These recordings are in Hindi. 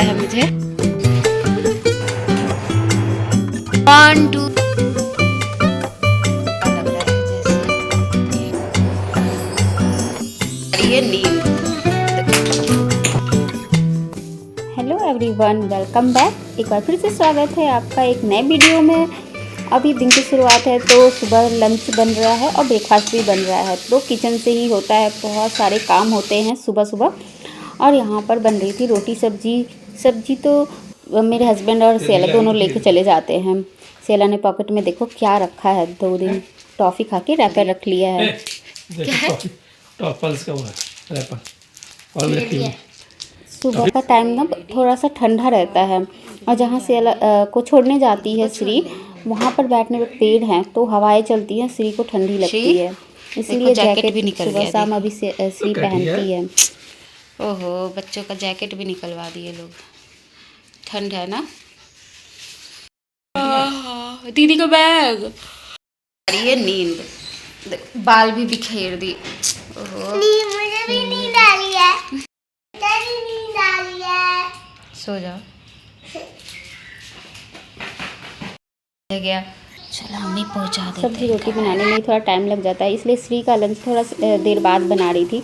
है मुझे। 1 2 लग रहा है जैसे ये नींद। Hello everyone, welcome back. एक बार फिर से स्वागत है आपका एक नए वीडियो में। अभी दिन की शुरुआत है तो सुबह लंच बन रहा है और ब्रेकफास्ट भी बन रहा है। तो किचन से ही होता है, बहुत सारे काम होते हैं सुबह सुबह। और यहाँ पर बन रही थी रोटी सब्जी तो मेरे हस्बैंड और सेला दोनों लेके चले जाते हैं। सेला ने पॉकेट में देखो क्या रखा है, 2 दिन टॉफ़ी खा के रैपर रख लिया है। क्या है? टॉफल्स का वो है रैपर और रखी हुई। सुबह का टाइम ना थोड़ा सा ठंडा रहता है और जहाँ सेला को छोड़ने जाती है श्री, वहाँ पर बैठने पे पेड़ हैं तो हवाएं चलती हैं, श्री को ठंडी लगती है, इसलिए जैकेट भी निकल सुबह गया शाम अभी से श्री पहनती है। ओहो, बच्चों का जैकेट भी निकलवा दिए लोग। ठंड है ना। दीदी का बैग। ये नींद, बाल भी बिखेर दी। ओहो, मुझे भी नींद आ रही है। नींद आ रही है। सो जाओ। गया, चलो हम ही पहुंचा देते। सब्जी रोटी बनाने में थोड़ा टाइम लग जाता है, इसलिए श्री का लंच थोड़ा देर बाद बना रही थी,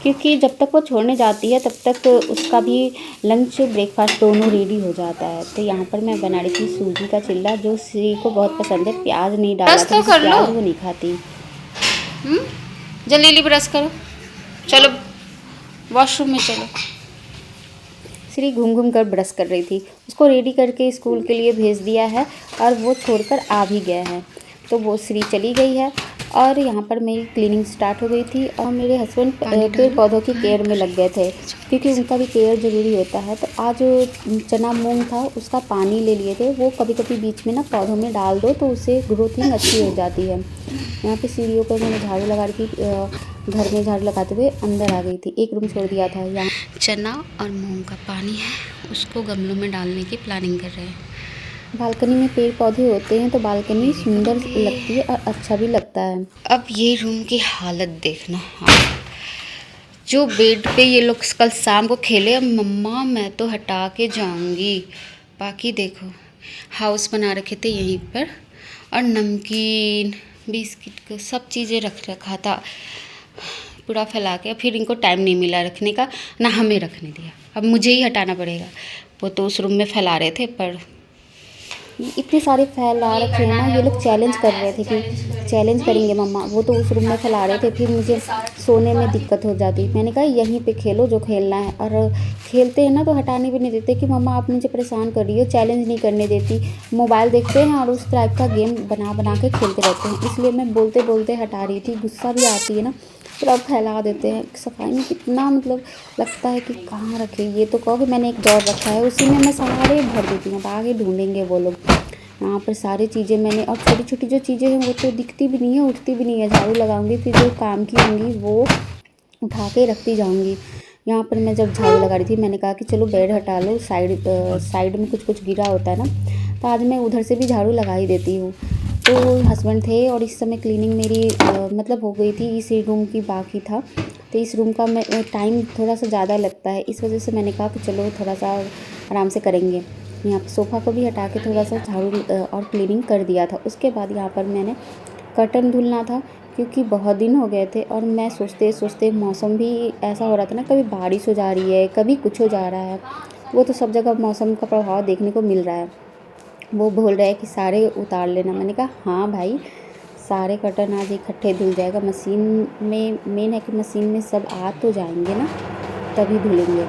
क्योंकि जब तक वो छोड़ने जाती है तब तक उसका भी लंच ब्रेकफास्ट दोनों रेडी हो जाता है। तो यहाँ पर मैं बना रही थी सूजी का चिल्ला, जो श्री को बहुत पसंद है। प्याज नहीं डाला तो प्याज वो नहीं खाती। जल्दी ब्रश करो, चलो वॉशरूम में चलो। श्री घूम घूम कर ब्रश कर रही थी। उसको रेडी करके स्कूल के लिए भेज दिया है और वो छोड़कर आ भी गया है। तो वो श्री चली गई है और यहाँ पर मेरी क्लीनिंग स्टार्ट हो गई थी। और मेरे हस्बैंड पेड़ पौधों की केयर में लग गए थे, क्योंकि उनका भी केयर ज़रूरी होता है। तो आज चना मूंग था, उसका पानी ले लिए थे। वो कभी कभी बीच में ना पौधों में डाल दो तो उससे ग्रोथिंग अच्छी हो जाती है। यहाँ पे सीढ़ियों पर मैंने झाड़ू लगा रही थी, घर में झाड़ू लगाते हुए अंदर आ गई थी। एक रूम छोड़ दिया था। यहाँ चना और मूंग का पानी है, उसको गमलों में डालने की प्लानिंग कर रहे हैं। बालकनी में पेड़ पौधे होते हैं तो बालकनी सुंदर लगती है और अच्छा भी लगता है। अब ये रूम की हालत देखना। जो बेड पे ये लोग कल शाम को खेले, अब मम्मा मैं तो हटा के जाऊंगी। बाकी देखो हाउस बना रखे थे यहीं पर, और नमकीन बिस्किट को सब चीज़ें रख रखा था पूरा फैला के। फिर इनको टाइम नहीं मिला रखने का, ना हमें रखने दिया। अब मुझे ही हटाना पड़ेगा। वो तो उस रूम में फैला रहे थे, पर इतने सारे फैला रखे हैं ना, ये लोग चैलेंज कर रहे थे कि चैलेंज करेंगे मम्मा। वो तो उस रूम में फैला रहे थे, फिर मुझे सोने में दिक्कत हो जाती। मैंने कहा यहीं पे खेलो जो खेलना है। और खेलते हैं ना तो हटाने भी नहीं देते कि मम्मा आप मुझे परेशान कर रही हो, चैलेंज नहीं करने देती। मोबाइल देखते हैं और उस टाइप का गेम बना बना के खेलते रहते हैं, इसलिए मैं बोलते बोलते हटा रही थी। गुस्सा भी आती है ना, तो अब फैला देते हैं। सफाई में कितना मतलब लगता है कि कहाँ रखे। ये तो कहो कि मैंने एक ड्रॉर रखा है, उसी में मैं सारे भर देती हूँ। अब आगे ढूंढेंगे वो लोग। यहाँ पर सारी चीज़ें मैंने, और छोटी छोटी जो चीज़ें हैं वो तो दिखती भी नहीं है, उठती भी नहीं है। झाड़ू लगाऊंगी फिर जो काम की होंगी वो उठा के रखती जाऊंगी। यहाँ पर मैं जब झाड़ू लगा रही थी, मैंने कहा कि चलो बेड हटा लो, साइड में कुछ कुछ गिरा होता है ना, तो आज मैं उधर से भी झाड़ू लगा ही देती हूँ। तो हस्बैंड थे और इस समय क्लीनिंग मेरी मतलब हो गई थी। इस रूम की बाकी था, तो इस रूम का मैं टाइम थोड़ा सा ज़्यादा लगता है, इस वजह से मैंने कहा कि चलो थोड़ा सा आराम से करेंगे। यहाँ पर सोफ़ा को भी हटा के थोड़ा सा झाड़ू और क्लीनिंग कर दिया था। उसके बाद यहाँ पर मैंने कर्टन धुलना था, क्योंकि बहुत दिन हो गए थे। और मैं सोचते सोचते, मौसम भी ऐसा हो रहा था ना, कभी बारिश हो जा रही है, कभी कुछ हो जा रहा है। वो तो सब जगह मौसम का प्रभाव देखने को मिल रहा है। वो बोल रहे हैं कि सारे उतार लेना। मैंने कहा हाँ भाई, सारे कर्टन आज इकट्ठे धुल जाएगा। मशीन में मेन है कि मशीन में सब आ तो जाएंगे ना, तभी धुलेंगे।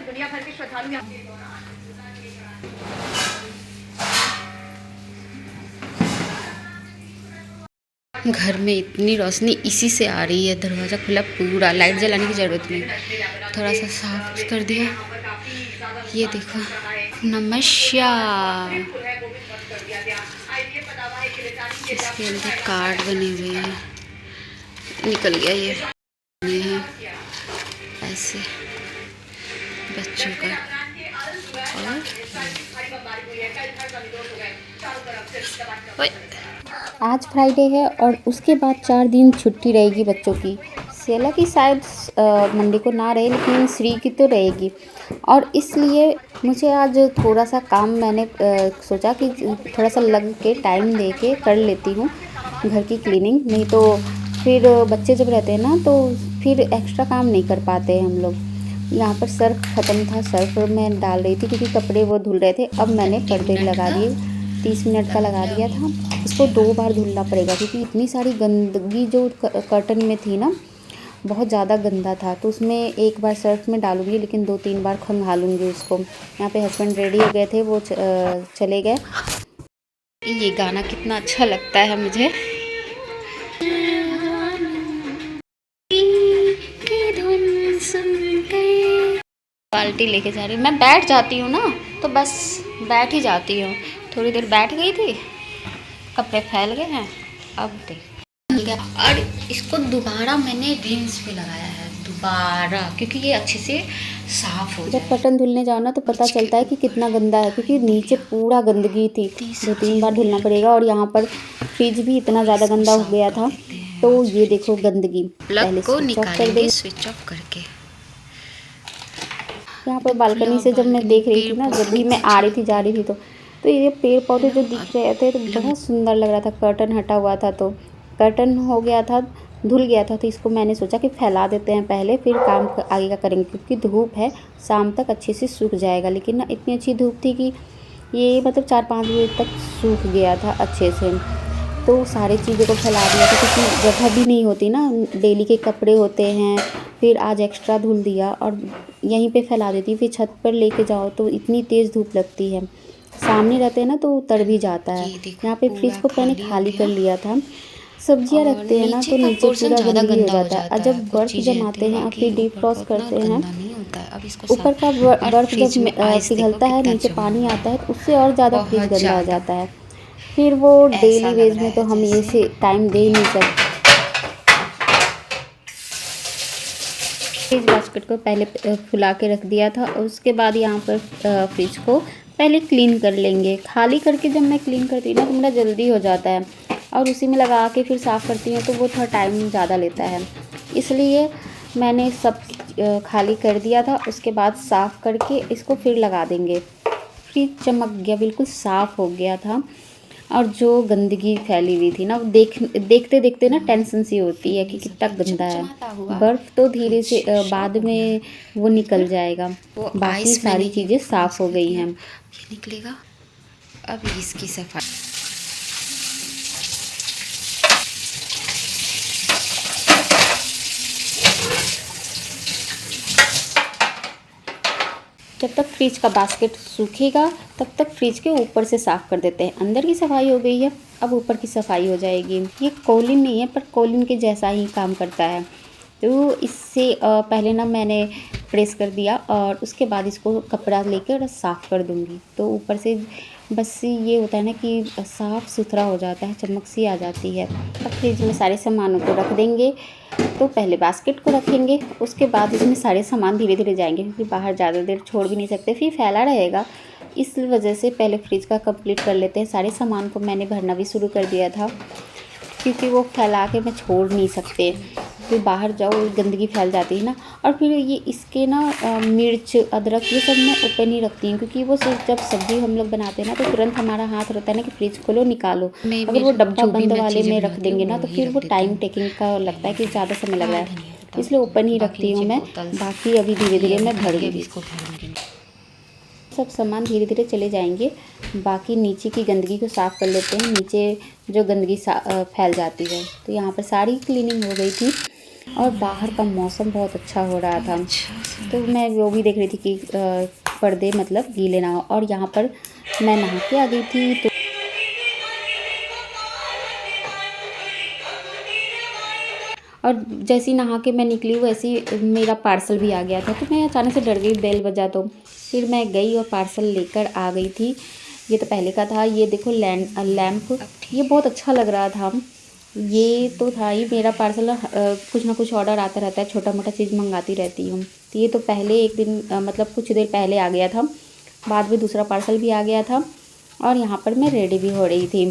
दुनिया भर के श्रद्धालु घर में इतनी रोशनी इसी से आ रही है, दरवाज़ा खुला पूरा, लाइट जलाने की ज़रूरत नहीं। थोड़ा सा साफ कर दिया। ये देखो, नमस्कार। इसके अंदर कार्ड बने हुए हैं, निकल गया ये ऐसे बच्चों का। और आज फ्राइडे है और उसके बाद 4 दिन छुट्टी रहेगी बच्चों की। सेला की शायद मंडे को ना रहे, लेकिन श्री की तो रहेगी। और इसलिए मुझे आज थोड़ा सा काम मैंने सोचा कि थोड़ा सा लग के टाइम दे के कर लेती हूँ घर की क्लीनिंग। नहीं तो फिर बच्चे जब रहते हैं ना तो फिर एक्स्ट्रा काम नहीं कर पाते हैं हम लोग। यहाँ पर सर्फ ख़त्म था, सर्फ मैं डाल रही थी क्योंकि कपड़े वो धुल रहे थे। अब मैंने पर्दे लगा दिए, 30 मिनट का लगा दिया था। इसको 2 बार धुलना पड़ेगा क्योंकि इतनी सारी गंदगी जो कर्टन में थी ना, बहुत ज़्यादा गंदा था। तो उसमें एक बार सर्फ में डालूंगी, लेकिन 2-3 बार खंगालूंगी उसको। यहाँ पे हस्बैंड रेडी हो गए थे, वो चले गए। ये गाना कितना अच्छा लगता है मुझे। बाल्टी लेके जा रही हूँ, मैं बैठ जाती हूँ ना तो बस बैठ ही जाती हूँ। थोड़ी देर बैठ गई थी, कपड़े फैल गए हैं। अब देख, और इसको दोबारा मैंने रिंस पे लगाया है दोबारा, क्योंकि ये अच्छे से साफ हो जाए। जब कर्टन धुलने जाओ ना तो पता चलता है कि कितना गंदा है, क्योंकि नीचे पूरा गंदगी थी। 2-3 बार धुलना पड़ेगा। और यहाँ पर फ्रिज भी इतना ज़्यादा गंदा हो गया था। तो ये देखो गंदगी, पहले को निकालेंगे स्विच ऑफ करके। यहाँ पर बालकनी से जब मैं देख रही थी ना, जब भी मैं आ रही थी जा रही थी तो ये पेड़ पौधे जो दिख रहे थे तो बहुत सुंदर लग रहा था। कर्टन हटा हुआ था तो कर्टन हो गया था, धुल गया था। तो इसको मैंने सोचा कि फैला देते हैं पहले, फिर काम आगे का करेंगे, क्योंकि धूप है, शाम तक अच्छे से सूख जाएगा। लेकिन ना इतनी अच्छी धूप थी कि ये मतलब 4-5 बजे तक सूख गया था अच्छे से। तो सारी चीज़ों को फैला दिया था, क्योंकि जगह भी नहीं होती ना, डेली के कपड़े होते हैं। फिर आज एक्स्ट्रा धुल दिया और यहीं पे फैला देती। फिर छत पर लेके जाओ तो इतनी तेज़ धूप लगती है, सामने रहते हैं ना तो उतर भी जाता है। यहाँ पे फ्रिज को मैंने खाली कर लिया था। सब्जियाँ रखते हैं ना तो नीचे पूरा गंदगी हो जाता है। और जब बर्फ़ जमाते हैं और फिर डीप फ्रॉस्ट करते हैं, ऊपर का बर्फ़ जब पिघलता है, नीचे पानी आता है, तो उससे और ज़्यादा फ्रिज गंदा हो जाता है। फिर वो डेली वेज में तो हम ये से टाइम दे ही नहीं सकते। फ्रिज बास्केट को पहले फुला के रख दिया था और उसके बाद यहाँ पर फ्रिज को पहले क्लीन कर लेंगे। खाली करके जब मैं क्लीन करती हूँ ना तो मेरा जल्दी हो जाता है, और उसी में लगा के फिर साफ़ करती हूँ तो वो थोड़ा टाइम ज़्यादा लेता है। इसलिए मैंने सब खाली कर दिया था। उसके बाद साफ़ करके इसको फिर लगा देंगे। फ्रिज चमक गया, बिल्कुल साफ़ हो गया था। और जो गंदगी फैली हुई थी ना, वो देखते देखते ना टेंशन सी होती है कि कितना गंदा है। बर्फ़ तो धीरे से बाद में वो निकल जाएगा। बाकी सारी चीज़ें साफ़ हो गई हैं। निकलेगा अब इसकी सफाई। जब तक फ्रिज का बास्केट सूखेगा तब तक फ्रिज के ऊपर से साफ़ कर देते हैं। अंदर की सफाई हो गई है, अब ऊपर की सफाई हो जाएगी। ये कोलिन नहीं है, पर कोलिन के जैसा ही काम करता है। तो इससे पहले ना मैंने प्रेस कर दिया और उसके बाद इसको कपड़ा लेकर साफ़ कर दूँगी। तो ऊपर से बस ये होता है ना कि साफ़ सुथरा हो जाता है, चमक सी आ जाती है। अब फ्रिज में सारे सामानों को रख देंगे। तो पहले बास्केट को रखेंगे, उसके बाद इसमें सारे सामान धीरे धीरे जाएंगे, क्योंकि बाहर ज़्यादा देर छोड़ भी नहीं सकते, फिर फैला रहेगा। इस वजह से पहले फ्रिज का कंप्लीट कर लेते हैं। सारे सामान को मैंने भरना भी शुरू कर दिया था, क्योंकि वो फैला के मैं छोड़ नहीं सकते। फिर बाहर जाओ गंदगी फैल जाती है ना। और फिर ये इसके ना मिर्च अदरक ये सब मैं ओपन ही रखती हूँ, क्योंकि वो जब सब्ज़ी हम लोग बनाते हैं ना तो तुरंत हमारा हाथ रहता है ना कि फ्रिज खोलो निकालो। अगर वो डब्बा बंद वाले में रख देंगे ना तो फिर वो टाइम टेकिंग का लगता है कि ज़्यादा समय लग रहा है, इसलिए ओपन ही रखती हूँ मैं। बाकी अभी धीरे धीरे मैं भर दूँगी। सब सामान धीरे धीरे चले जाएंगे। बाकी नीचे की गंदगी को साफ़ कर लेते हैं, नीचे जो गंदगी फैल जाती है। तो यहाँ पर सारी क्लीनिंग हो गई थी और बाहर का मौसम बहुत अच्छा हो रहा था। तो मैं वो भी देख रही थी कि पर्दे मतलब गीले ना हो। और यहाँ पर मैं नहा के आ गई थी। तो और जैसे ही नहा के मैं निकली वैसे ही मेरा पार्सल भी आ गया था, तो मैं अचानक से डर गई, बेल बजा तो फिर मैं गई और पार्सल लेकर आ गई थी। ये तो पहले का था। ये देखो लैम्प, ये बहुत अच्छा लग रहा था। ये तो था ही मेरा पार्सल। कुछ ना कुछ ऑर्डर आता रहता है, छोटा मोटा चीज़ मंगाती रहती हूँ। तो ये तो पहले एक दिन मतलब कुछ देर पहले आ गया था, बाद में दूसरा पार्सल भी आ गया था। और यहाँ पर मैं रेडी भी हो रही थी।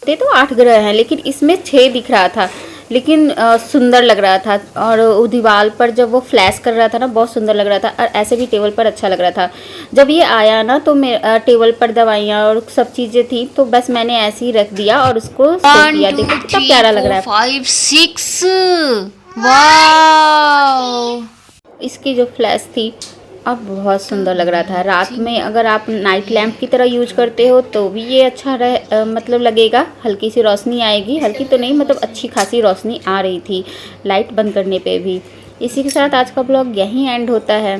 ये तो 8 ग्रह हैं, लेकिन इसमें 6 दिख रहा था, लेकिन सुंदर लग रहा था। और वो दीवार पर जब वो फ्लैश कर रहा था ना, बहुत सुंदर लग रहा था। और ऐसे भी टेबल पर अच्छा लग रहा था। जब ये आया ना तो मैं टेबल पर दवाइयाँ और सब चीज़ें थी, तो बस मैंने ऐसे ही रख दिया और उसको सो दिया। देखो कितना प्यारा लग रहा है। 5 6 वाओ। इसकी जो फ्लैश थी अब बहुत सुंदर लग रहा था। रात में अगर आप नाइट लैम्प की तरह यूज करते हो तो भी ये अच्छा मतलब लगेगा। हल्की सी रोशनी आएगी, हल्की तो नहीं मतलब अच्छी खासी रोशनी आ रही थी लाइट बंद करने पे भी। इसी के साथ आज का ब्लॉग यहीं एंड होता है।